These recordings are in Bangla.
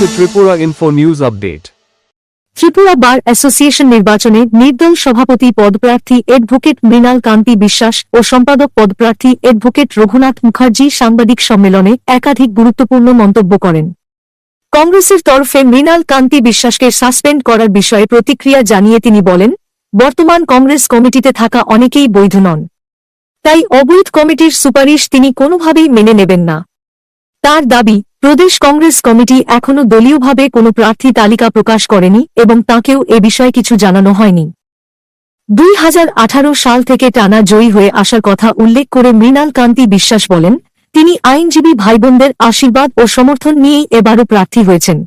to Tripura Info News Update. Tripura bar association নির্বাচনে নির্দল সভাপতি পদপ্রার্থী অ্যাডভোকেট মৃণাল কান্তি বিশ্বাস ও সম্পাদক পদপ্রার্থী অ্যাডভোকেট রঘুনাথ মুখার্জি সাংবাদিক সম্মেলনে একাধিক গুরুত্বপূর্ণ মন্তব্য করেন। কংগ্রেসের তরফে মৃণাল কান্তি বিশ্বাসকে সাসপেন্ড করার বিষয়ে প্রতিক্রিয়া জানিয়ে তিনি বলেন, বর্তমান কংগ্রেস কমিটিতে থাকা অনেকেই বৈধ নন, তাই অবৈধ কমিটির সুপারিশ তিনি কোনোভাবেই মেনে নেবেন না। তার দাবি, প্রদেশ কংগ্রেস কমিটি এখনও দলীয়ভাবে কোনো প্রার্থী তালিকা প্রকাশ করেনি এবং তাঁকেও এ বিষয়ে কিছু জানানো হয়নি। 2018 সাল থেকে টানা জয়ী হয়ে আসার কথা উল্লেখ করে মৃণাল কান্তি বিশ্বাস বলেন, তিনি আইনজীবী ভাইবোনদের আশীর্বাদ ও সমর্থন নিয়েই এবারও প্রার্থী হয়েছেন।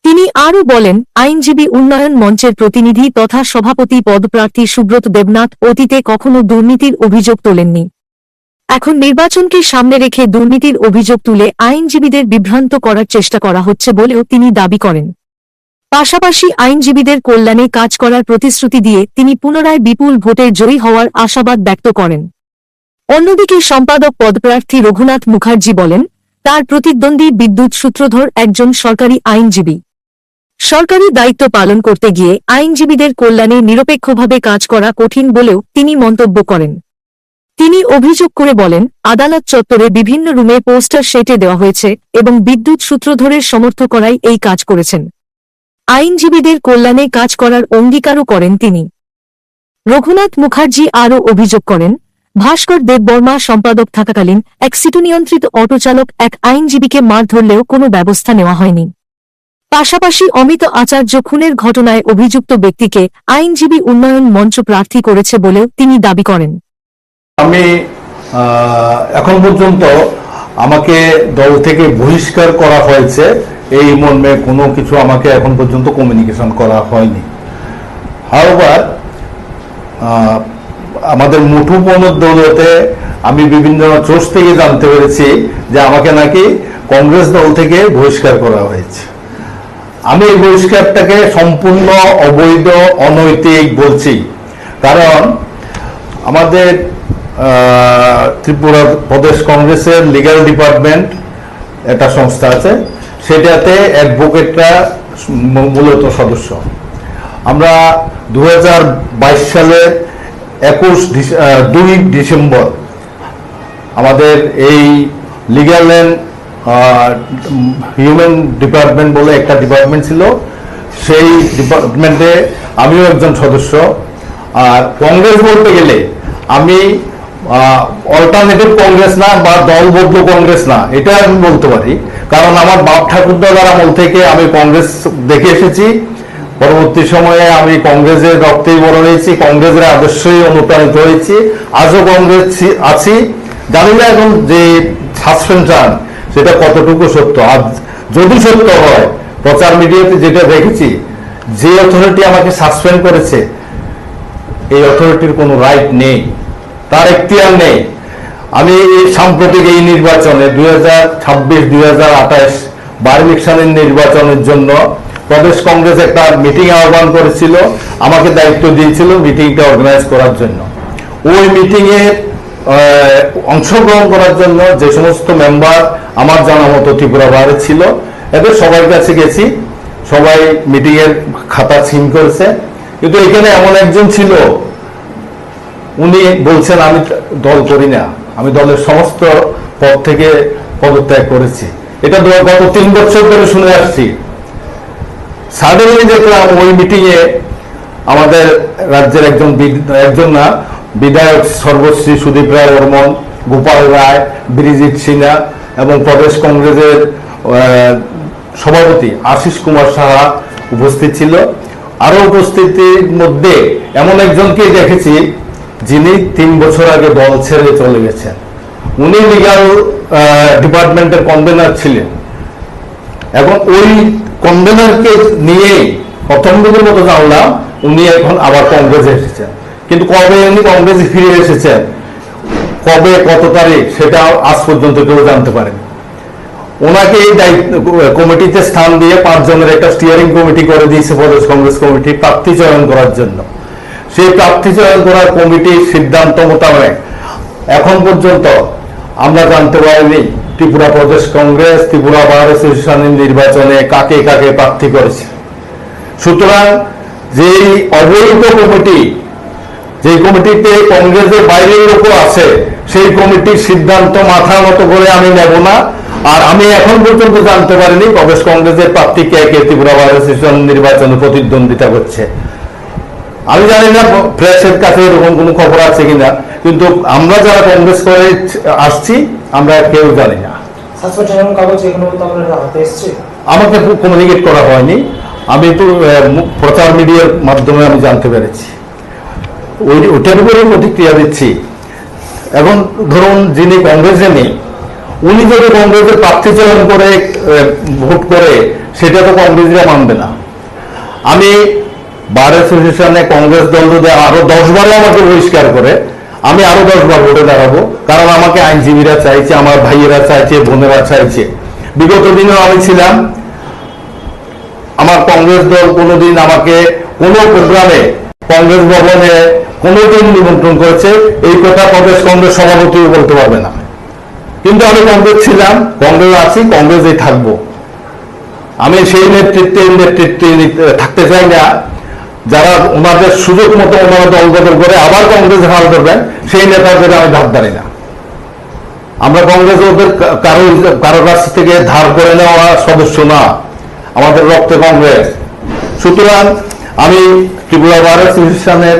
তিনি আরও বলেন, আইনজীবী উন্নয়ন মঞ্চের প্রতিনিধি তথা সভাপতি পদপ্রার্থী সুব্রত দেবনাথ অতীতে কখনো দুর্নীতির অভিযোগ তোলেননি। এখন নির্বাচনকে সামনে রেখে দুর্নীতির অভিযোগ তুলে আইনজীবীদের বিভ্রান্ত করার চেষ্টা করা হচ্ছে বলেও তিনি দাবি করেন। পাশাপাশি আইনজীবীদের কল্যাণে কাজ করার প্রতিশ্রুতি দিয়ে তিনি পুনরায় বিপুল ভোটে জয়ী হওয়ার আশাবাদ ব্যক্ত করেন। অন্যদিকে সম্পাদক পদপ্রার্থী রঘুনাথ মুখার্জি বলেন, তার প্রতিদ্বন্দ্বী বিদ্যুৎ সূত্রধর একজন সরকারি আইনজীবী। সরকারি দায়িত্ব পালন করতে গিয়ে আইনজীবীদের কল্যাণে নিরপেক্ষভাবে কাজ করা কঠিন বলেও তিনি মন্তব্য করেন। তিনি অভিযোগ করে বলেন, আদালত চত্বরে বিভিন্ন রুমে পোস্টার সেটে দেওয়া হয়েছে এবং বিদ্যুৎ সূত্রধরের সমর্থ করাই এই কাজ করেছেন। আইনজীবীদের কল্যাণে কাজ করার অঙ্গীকারও করেন তিনি। রঘুনাথ মুখার্জি আরও অভিযোগ করেন, ভাস্কর দেববর্মা সম্পাদক থাকাকালীন এক সিটু নিয়ন্ত্রিত অটোচালক এক আইনজীবীকে মার ধরলেও কোনো ব্যবস্থা নেওয়া হয়নি। পাশাপাশি অমিত আচার্য খুনের ঘটনায় অভিযুক্ত ব্যক্তিকে আইনজীবী উন্নয়ন মঞ্চ প্রার্থী করেছে বলেও তিনি দাবি করেন। আমি এখন পর্যন্ত আমাকে দল থেকে বহিষ্কার করা হয়েছে এই মর্মে কোনো কিছু আমাকে এখন পর্যন্ত কমিউনিকেশন করা হয়নি। হাওয়ার আমাদের মুঠোফোনের দৌলতে আমি বিভিন্ন সোর্স থেকে জানতে পেরেছি যে আমাকে নাকি কংগ্রেস দল থেকে বহিষ্কার করা হয়েছে। আমি এই বহিষ্কারটাকে সম্পূর্ণ অবৈধ, অনৈতিক বলছি। কারণ আমাদের ত্রিপুরা প্রদেশ কংগ্রেসের লিগ্যাল ডিপার্টমেন্ট একটা সংস্থা আছে, সেটাতে অ্যাডভোকেটরা মূলত সদস্য। আমরা 2022 সালের 2 ডিসেম্বর আমাদের এই লিগ্যাল অ্যান্ড হিউম্যান ডিপার্টমেন্ট বলে একটা ডিপার্টমেন্ট ছিল, সেই ডিপার্টমেন্টে আমিও একজন সদস্য। আর কংগ্রেস বলতে গেলে আমি অল্টারনেটিভ কংগ্রেস না বা দলবদ্ধ কংগ্রেস না, এটা আমি বলতে পারি। কারণ আমার বাপ ঠাকুরদাদার আমল থেকে আমি কংগ্রেস দেখে এসেছি। পরবর্তী সময়ে আমি কংগ্রেসের রক্তেই বড় হয়েছি, কংগ্রেসের আদর্শই অনুপ্রাণিত হয়েছি, আজও কংগ্রেস আছি। জানি না এখন যে সাসপেনশন সেটা কতটুকু সত্য। আজ যদি সত্য হয়, প্রচার মিডিয়াতে যেটা দেখেছি, যে অথরিটি আমাকে সাসপেন্ড করেছে এই অথরিটির কোনো রাইট নেই, তার এখতিয়ার নেই। আমি সাম্প্রতিক এই নির্বাচনে 2026-2028 বার ইলেকশনের নির্বাচনের জন্য প্রদেশ কংগ্রেস একটা মিটিং আহ্বান করেছিল, আমাকে দায়িত্ব দিয়েছিল মিটিংটা অর্গানাইজ করার জন্য। ওই মিটিংয়ে অংশগ্রহণ করার জন্য যে সমস্ত মেম্বার আমার জানা মতো ত্রিপুরা বারে ছিল, এদের সবার কাছে গেছি, সবাই মিটিংয়ের খাতা সিন করেছে। কিন্তু এখানে এমন একজন ছিল, উনি বলছেন আমি দল করি না, আমি দলের সমস্ত পদ থেকে পদত্যাগ করেছি। এটা গত 3 বছর ধরে শুনে আসছি। সাডেনলি দেখলাম ওই মিটিংয়ে আমাদের রাজ্যের একজন না বিধায়ক সর্বশ্রী সুদীপ রায় বর্মন, গোপাল রায়, ব্রিজিত সিনহা এবং প্রদেশ কংগ্রেসের সভাপতি আশিস কুমার সাহা উপস্থিত ছিল। আরো উপস্থিতির মধ্যে এমন একজনকে দেখেছি যিনি 3 বছর আগে দল ছেড়ে চলে গেছেন। উনি লিগ্যাল ডিপার্টমেন্টের কনভেনার ছিলেন। এখন ওই কনভেনারকে নিয়েই প্রথম দিনের মতো জানলাম উনি এখন আবার কংগ্রেসে এসেছেন। কিন্তু কবে উনি কংগ্রেসে ফিরে এসেছেন, কবে, কত তারিখ, সেটা আজ পর্যন্ত কেউ জানতে পারেনি। ওনাকে এই কমিটিতে স্থান দিয়ে 5 জনের একটা স্টিয়ারিং কমিটি করে দিয়েছে প্রদেশ কংগ্রেস কমিটি প্রার্থী চয়ন করার জন্য। সেই প্রার্থী চয়ন করার কমিটির সিদ্ধান্ত মোতাবেক এখন পর্যন্ত আমরা জানতে পারিনি ত্রিপুরা প্রদেশ কংগ্রেস ত্রিপুরা বার অ্যাসোসিয়েশনের নির্বাচনে কাকে কাকে প্রার্থী করেছে। সুতরাং যেই অবৈধ কমিটি, যে কমিটিতে কংগ্রেসের বাইরের লোকও আছে, সেই কমিটির সিদ্ধান্ত মাথা মতো করে আমি নেব না। আর আমি এখন পর্যন্ত জানতে পারিনি প্রদেশ কংগ্রেসের প্রার্থী কে কে ত্রিপুরা বার অ্যাসোসিয়েশন নির্বাচনে প্রতিদ্বন্দ্বিতা করছে। আমি জানি না প্রেসের কাছে এরকম কোনো খবর আছে কিনা, কিন্তু আমরা যারা কংগ্রেস করে আসছি আমরা কেউ জানি না। আমাকে কমিউনিকেট করা হয়নি, আমি তো প্রচার মিডিয়ার মাধ্যমে আমি জানতে পেরেছি, ওইটার উপরে প্রতিক্রিয়া দিচ্ছি। এখন ধরুন যিনি কংগ্রেসে নেই, উনি যদি কংগ্রেসের প্রার্থী চয়ন করে ভোট করে, সেটা তো কংগ্রেসরা মানবে না। আমি বার অ্যাসোসিয়েশনে কংগ্রেস দল যদি আরো 10 বারও আমাকে বহিষ্কার করে, আমি আরো 10 বার ভোটে দাঁড়াবো, কারণ আমাকে আইনজীবীরা চাইছে, আমার ভাইয়েরা চাইছে, বোনেরা চাইছে। বিগত দিনেও আমি ছিলাম, আমার কংগ্রেস দল কোনোদিন আমাকে কোনো প্রোগ্রামে কংগ্রেস ভবনে কোনোদিন নিমন্ত্রণ করেছে, এই কথা প্রদেশ কংগ্রেস সভাপতিও বলতে পারবে না। কিন্তু আমি কংগ্রেস ছিলাম, কংগ্রেস আছি, কংগ্রেসেই থাকবো। আমি সেই নেতৃত্বে থাকতে চাই না যারা ওনাদের সুযোগ মতো ওনারা দল বদল করে আবার কংগ্রেস হাল ধরবেন, সেই নেতাদের আমি ধার ধারি না। আমরা কংগ্রেস ওদের কারো কাছ থেকে ধার করে নেওয়া সদস্য না, আমাদের রক্তে কংগ্রেস। সুতরাং আমি ত্রিপুরা বার অ্যাসোসিয়েশনের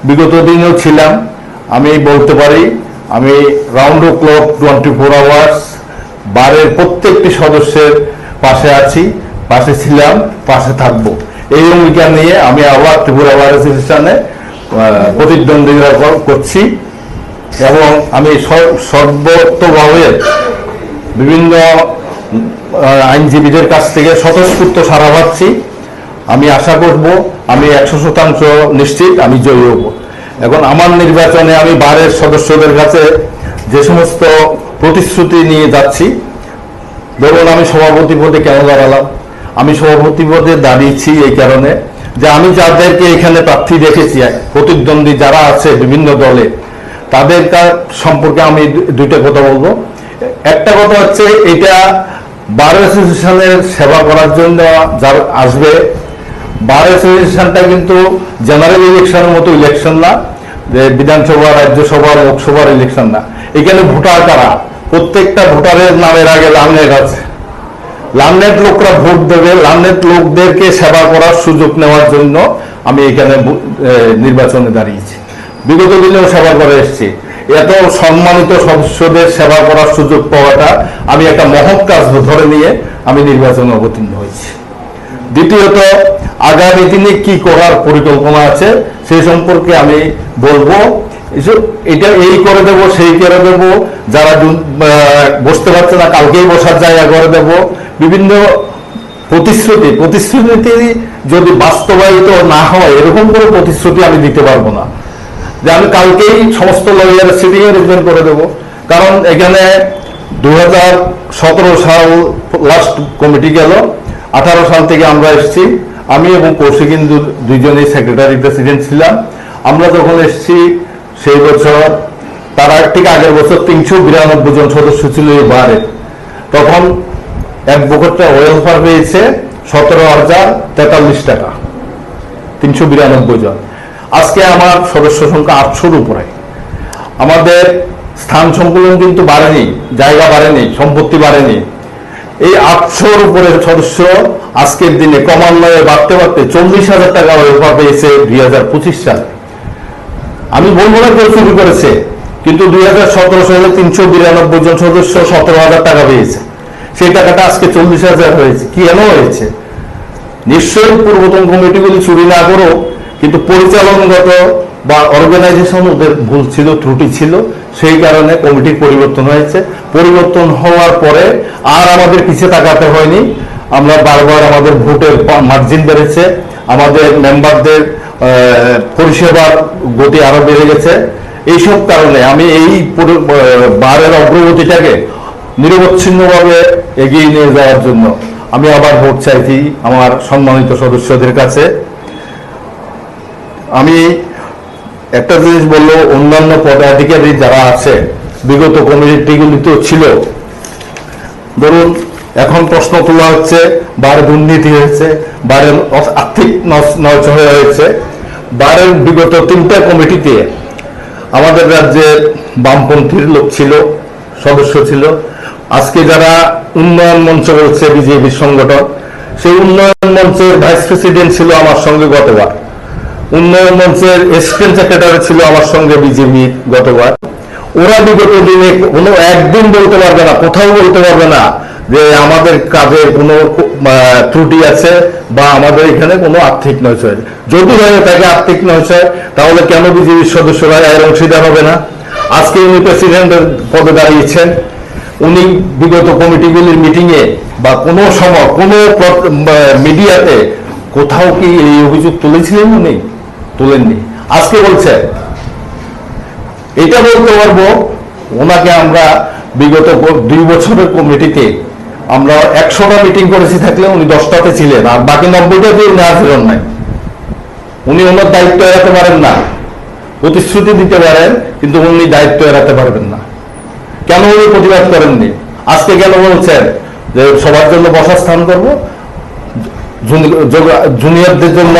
বিগত দিনেও ছিলাম, আমি বলতে পারি আমি রাউন্ড ও ক্লক 24 আওয়ার্স বারের প্রত্যেকটি সদস্যের পাশে আছি, পাশে ছিলাম, পাশে থাকবো। এই অঙ্গীকার নিয়ে আমি আবার ত্রিপুরা বার অ্যাসোসিয়েশনে প্রতিদ্বন্দ্বিতা করছি এবং আমি সর্বোত্তভাবে বিভিন্ন আইনজীবীদের কাছ থেকে স্বতঃস্ফূর্ত সাড়া পাচ্ছি। আমি আশা করব, আমি 100% নিশ্চিত আমি জয়ী হব। এখন আমার নির্বাচনে আমি বারের সদস্যদের কাছে যে সমস্ত প্রতিশ্রুতি নিয়ে যাচ্ছি, ধরুন আমি সভাপতি পদে কেন দাঁড়ালাম, আমি সভাপতি পদে দাঁড়িয়েছি এই কারণে যে আমি যাদেরকে এখানে প্রার্থী দেখেছি, প্রতিদ্বন্দ্বী যারা আছে বিভিন্ন দলে, তাদের সম্পর্কে আমি দুইটা কথা বলবো। একটা কথা হচ্ছে, এটা বার অ্যাসোসিয়েশনের সেবা করার জন্য যারা আসবে, বার অ্যাসোসিয়েশনটা কিন্তু জেনারেল ইলেকশনের মতো ইলেকশন না, যে বিধানসভা, রাজ্যসভা, লোকসভার ইলেকশন না। এখানে ভোটার কারা, প্রত্যেকটা ভোটারের নামের আগে লামনেট আছে, লামনেট লোকরা ভোট দেবে, লামনেট লোকদেরকে সেবা করার সুযোগ নেওয়ার জন্য আমি এখানে নির্বাচনে দাঁড়িয়েছি। বিগত দিনেও সেবা করে এসেছি। এত সম্মানিত সদস্যদের সেবা করার সুযোগ পাওয়াটা আমি একটা মহৎ কাজ ধরে নিয়ে আমি নির্বাচনে অবতীর্ণ হয়েছি। দ্বিতীয়ত, আগামী দিনে কি করার পরিকল্পনা আছে সেই সম্পর্কে আমি বলবো। এটা এই করে দেব, সেই করে দেব, যারা বসতে পারছে না কালকেই বসার জায়গা করে দেব। বিভিন্ন প্রতিশ্রুতি যদি বাস্তবায়িত না হয়, এরকম কোনো প্রতিশ্রুতি আমি দিতে পারবো না যে আমি কালকেই সমস্ত লয়ার সিটিং অ্যারেঞ্জমেন্ট করে দেব। কারণ এখানে 2017 সাল লাস্ট কমিটি গেল, 18 সাল থেকে আমরা এসেছি। আমি এবং কৌশিক ইন্দু দুইজনেই সেক্রেটারি প্রেসিডেন্ট ছিলাম। আমরা যখন এসেছি সেই বছর, তারা ঠিক আগের বছর 392 জন সদস্য ছিল এই বারে। তখন অ্যাডভোকেটরা ওয়েলফেয়ার পেয়েছে 17,043 টাকা, 392 জন। আজকে আমার সদস্য সংখ্যা 800-র উপরে। আমাদের স্থান সংকুলন কিন্তু বাড়েনি, জায়গা বাড়েনি, সম্পত্তি বাড়েনি। এই 800-র উপরে সদস্য আজকের দিনে ক্রমান্বয়ে বাড়তে বাড়তে 40,000 টাকা ওয়েলফেয়ার পেয়েছে 2025 সালে। আমি বলবো না কেউ শুরু করেছে, কিন্তু 2017 সালে 392 জন সদস্য 17,000 টাকা পেয়েছে। সেই টাকাটা আজকে 40,000 হয়েছে। কেন হয়েছে? নিশ্চয়ই পূর্বতন কমিটিগুলি চুরি না করো, কিন্তু পরিচালনগত বা অর্গানাইজেশন ওদের ভুল ছিল, ত্রুটি ছিল, সেই কারণে কমিটির পরিবর্তন হয়েছে। পরিবর্তন হওয়ার পরে আর আমাদের পিছিয়ে তাকাতে হয়নি। আমরা বারবার আমাদের ভোটের মার্জিন বেড়েছে, আমাদের মেম্বারদের পরিষেবার গতি আরো বেড়ে গেছে। এইসব কারণে আমি এই বারের অগ্রগতিটাকে নিরবচ্ছিন্নভাবে এগিয়ে নিয়ে যাওয়ার জন্য আমি আবার ভোট চাইছি আমার সম্মানিত সদস্যদের কাছে। আমি একটা জিনিস বললো, অন্যান্য পদাধিকারী যারা আছে বিগত কমিটিগুলি তো ছিল, ধরুন এখন প্রশ্ন তোলা হচ্ছে বারে দুর্নীতি হয়েছে, বারে আর্থিক নয়ছয় হয়েছে। বারের বিগত 3টা কমিটিতে আমাদের রাজ্যের বামপন্থীর লোক ছিল, সদস্য ছিল। আজকে যারা উন্নয়ন মঞ্চ বলছে বিজেপি সংগঠন, সেই উন্নয়ন মঞ্চের ভাইস প্রেসিডেন্ট ছিল আমার সঙ্গে গতবার, উন্নয়ন মঞ্চের অ্যাসিস্ট্যান্ট সেক্রেটারি ছিল আমার সঙ্গে বিজেপি গতবার। ওরা বিগত দিনে কোনো একদিন বলতে পারবে না, কোথাও বলতে পারবে না যে আমাদের কাজে কোনো ত্রুটি আছে বা আমাদের এখানে কোনো আর্থিক নয়ছয়। যদি হয় থাকে আর্থিক নয়ছয়, তাহলে কেন বিজেপির সদস্যরা এর অংশীদার হবে না? আজকে উনি প্রেসিডেন্টের পদে দাঁড়িয়েছেন, উনি বিগত কমিটিগুলির মিটিংয়ে বা কোনো সময় কোনো মিডিয়াতে কোথাও কি এই অভিযোগ তুলেছিলেন? উনি তুলেননি। আজকে বলছে, এটা বলতে পারবো ওনাকে আমরা বিগত 2 বছরের কমিটিতে আমরা 100টা মিটিং করেছি, থাকলে উনি 10টাতে ছিলেন, আর বাকি 90টাতে উনি হাজির নাই। উনি ওনার দায়িত্ব এড়াতে পারেন না, প্রতিশ্রুতি দিতে পারেন কিন্তু উনি দায়িত্ব এড়াতে পারবেন না। কেন উনি প্রতিবাদ করেননি? আজকে কেন বলছেন যে সবার জন্য বসার স্থান করবো, জুনিয়রদের জন্য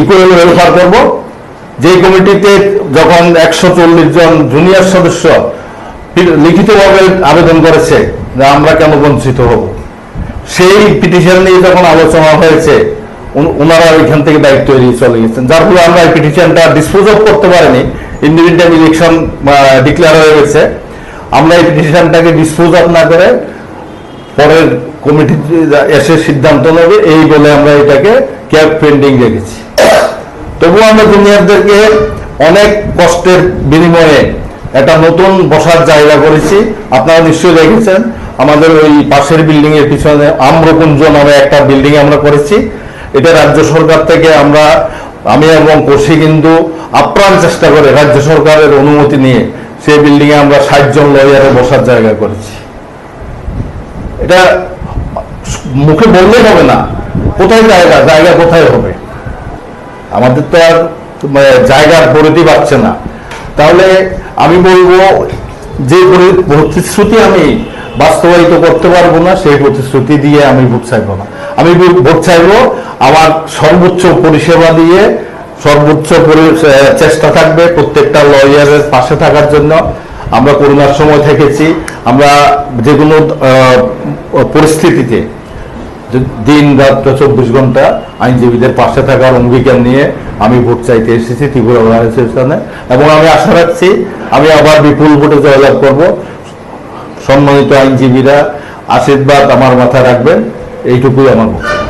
ইকুয়াল ওয়েলফেয়ার করবো? যে কমিটিতে যখন 140 জন জুনিয়র সদস্য লিখিতভাবে আবেদন করেছে যে আমরা কেন বঞ্চিত হব, সেই পিটিশন নিয়ে যখন আলোচনা হয়েছে ওনারা ওইখান থেকে দায়িত্ব এড়িয়ে চলে গেছেন, যার ফলে আমরা এই পিটিশনটা ডিসপোজ অফ করতে পারিনি। ইন্ডিপেন্ডেন্ট ইলেকশন ডিক্লেয়ার হয়ে গেছে, আমরা এই পিটিশনটাকে ডিসপোজ অফ না করে পরের কমিটি এসে সিদ্ধান্ত নেবে এই বলে আমরা এটাকে ক্যাব পেন্ডিং রেখেছি। তবুও আমরা জুনিয়রদেরকে অনেক কষ্টের বিনিময়ে একটা নতুন বসার জায়গা করেছি। আপনারা নিশ্চয়ই দেখেছেন আমাদের ওই পাশের বিল্ডিং এর পিছনে আম্রকুঞ্জ নামে একটা বিল্ডিং আমরা করেছি। এটা রাজ্য সরকার থেকে আমি এবং কৌশিক কিন্তু আপ্রাণ চেষ্টা করে রাজ্য সরকারের অনুমতি নিয়ে সেই বিল্ডিং এ আমরা 60 জন লয়ারের বসার জায়গা করেছি। এটা মুখে বললে হবে না, কোথায় জায়গা কোথায় হবে? আমাদের তো আর জায়গার পরিধি পাচ্ছে না। তাহলে আমি বলবো যে প্রতিশ্রুতি আমি বাস্তবায়িত করতে পারবো না, সেই প্রতিশ্রুতি দিয়ে আমি ভোট চাইবো না। আমি ভোট চাইবো আমার সর্বোচ্চ পরিষেবা দিয়ে, সর্বোচ্চ চেষ্টা থাকবে প্রত্যেকটা লয়ারের পাশে থাকার জন্য। আমরা করোনার সময় থেকেছি, আমরা যে কোনো পরিস্থিতিতে দিন রাত 24 ঘন্টা আইনজীবীদের পাশে থাকার অঙ্গীকার নিয়ে আমি ভোট চাইতে এসেছি ত্রিপুরা বার অ্যাসোসিয়েশনে, এবং আমি আশা রাখছি আমি আবার বিপুল ভোটে জয়লাভ করব। সম্মানিত আইনজীবীরা আশীর্বাদ আমার মাথায় রাখবেন, এইটুকুই আমার বক্তব্য।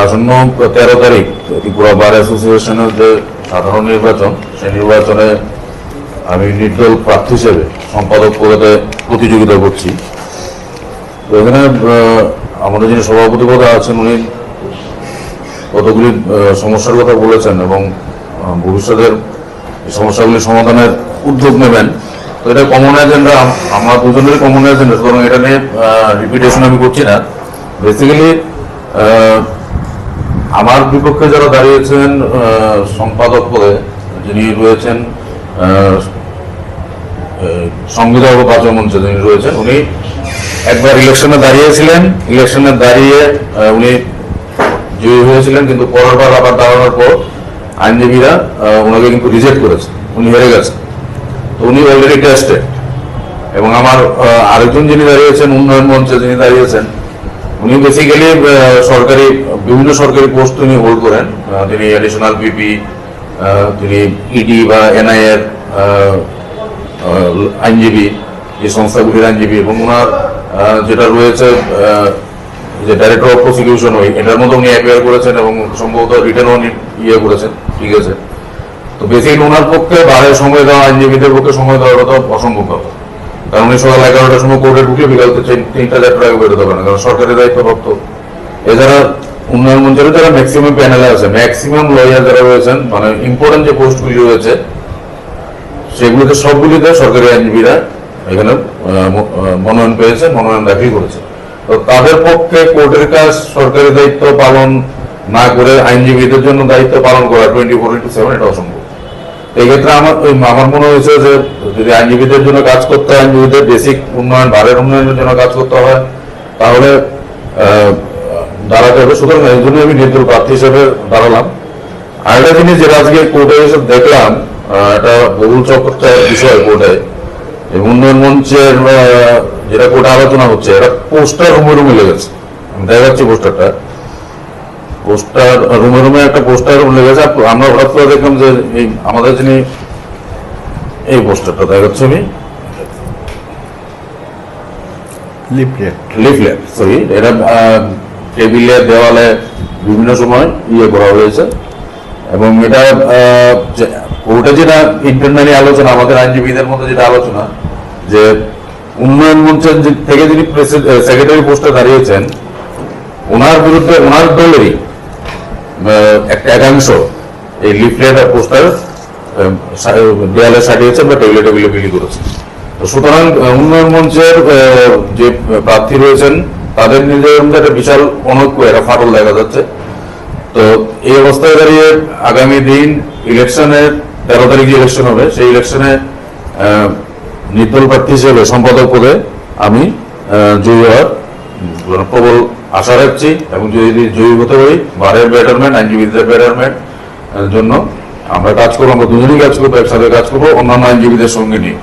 আসন্ন 13 তারিখ ত্রিপুরা বার অ্যাসোসিয়েশনের যে সাধারণ নির্বাচন, সেই নির্বাচনে আমি নির্দল প্রার্থী হিসেবে সম্পাদক পদে প্রতিযোগিতা করছি। তো এখানে আমাদের যিনি সভাপতি পদে আছেন উনি কতগুলি সমস্যার কথা বলেছেন এবং ভবিষ্যতের সমস্যাগুলি সমাধানের উদ্যোগ নেবেন। তো এটা কমন এজেন্ডা, আমরা দুজনেরই কমন এজেন্ডা, সুতরাং এটা নিয়ে রিপিটেশন আমি করছি না। বেসিক্যালি আমার বিপক্ষে যারা দাঁড়িয়েছেন সম্পাদক পদে, যিনি রয়েছেন সংবিধান ও বাঁচাও মঞ্চে যিনি রয়েছেন, উনি একবার ইলেকশনে দাঁড়িয়েছিলেন, ইলেকশনে দাঁড়িয়ে উনি জয়ী হয়েছিলেন, কিন্তু পরের বার আবার দাঁড়ানোর পর আইনজীবীরা ওনাকে কিন্তু রিজেক্ট করেছে, উনি হেরে গেছেন। তো উনি অলরেডি টেস্টেড। এবং আমার আরেকজন যিনি দাঁড়িয়েছেন উন্নয়ন মঞ্চে যিনি দাঁড়িয়েছেন, উনি বেসিক্যালি বিভিন্ন সরকারি পোস্ট তিনি হোল্ড করেন। তিনি অ্যাডিশনাল পিপি, তিনি ইডি বা এনআই এর আইনজীবী, এই সংস্থাগুলির আইনজীবী, এবং ওনার যেটা রয়েছে যে ডাইরেক্টর অফ প্রসিকিউশন, এটার মধ্যে উনি অ্যাপিয়ার করেছেন এবং সম্ভবত রিটার্ন করেছেন। ঠিক আছে, তো বেসিক্যালি ওনার পক্ষে বারের সময় দেওয়া, আইনজীবীদের পক্ষে সময় দেওয়াটা তো অসম্ভব ব্যাপার, কারণ উনি সকাল 11টার সময় কোর্টে ঢুকলে বিকাল 3টা-4টার আগে বেরোতে পারে না, কারণ সরকারি দায়িত্বপ্রাপ্ত। এছাড়া উন্নয়ন মঞ্চের যারা ম্যাক্সিমাম প্যানেলে আছে, ম্যাক্সিমাম লয়ার যারা রয়েছেন, মানে ইম্পর্টেন্ট যে পোস্টগুলি রয়েছে সেগুলিতে সবগুলিতে সরকারি আইনজীবীরা এখানে মনোনয়ন পেয়েছে, মনোনয়ন দাখিল করেছে। তো তাদের পক্ষে কোর্টের কাজ, সরকারি দায়িত্ব পালন না করে আইনজীবীদের জন্য দায়িত্ব পালন করা 24/7 এটা অসম্ভব। এই ক্ষেত্রে আমার মনে হয়েছে যে যদি আইনজীবীদের জন্য কাজ করতে হয়, আইনজীবীদের বেসিক উন্নয়ন, বারের উন্নয়নের জন্য কাজ করতে হয়, তাহলে দাঁড়াতে হবে। সুতরাং এই জন্য আমি নির্দল প্রার্থী হিসেবে দাঁড়ালাম। আরেকটা জিনিস যেটা আজকে কোর্টে এসে দেখলাম, এটা বহুল চর্চার বিষয় কোর্টে, উন্নয়ন মঞ্চের যেটা কোর্টে আলোচনা হচ্ছে, এটা পোস্টার রুমে রুমে লেগেছে। আমি দেখাচ্ছি পোস্টারটা। পোস্টার রুমে রুমে একটা পোস্টার লেগেছে। আমরা হঠাৎ করে দেখলাম যে এই আমাদের যিনি, এই পোস্টারটা দেখাচ্ছি আমি, লিফলেট সরি, এটা টেবিলে দেওয়ালে বিভিন্ন সময় করা হয়েছে। এবং এটা ওটা যেটা ইন্টারনালি আলোচনা, আমাদের আইনজীবীদের মধ্যে যেটা আলোচনা, যে উন্নয়ন মঞ্চের থেকে যিনি সেক্রেটারি পোস্টে দাঁড়িয়েছেন, ওনার বিরুদ্ধে ওনার দলেরই একটা একাংশ এই লিফলেট আর পোস্টার দেয়ালে সাটিয়েছে বা টেবিলে টেবিলে বিলি করেছে। সুতরাং উন্নয়ন মঞ্চের যে প্রার্থী রয়েছেন তাদের নিজেদের মধ্যে একটা বিশাল অনৈক্য, একটা ফাটল দেখা যাচ্ছে। তো এই অবস্থায় দাঁড়িয়ে আগামী দিন ইলেকশনের 13 তারিখ ইলেকশন হবে, সেই ইলেকশনে নির্দল প্রার্থী হিসেবে সম্পাদক পদে আমি জয়ী হওয়ার প্রবল আশা রাখছি। এবং যদি জয়ী হতে পারি, বারের বেটারমেন্ট, আইনজীবীদের বেটারমেন্ট জন্য আমরা কাজ করবো, আমরা দুজনেই কাজ করবো, একসাথে কাজ করবো অন্যান্য আইনজীবীদের সঙ্গে নিয়ে।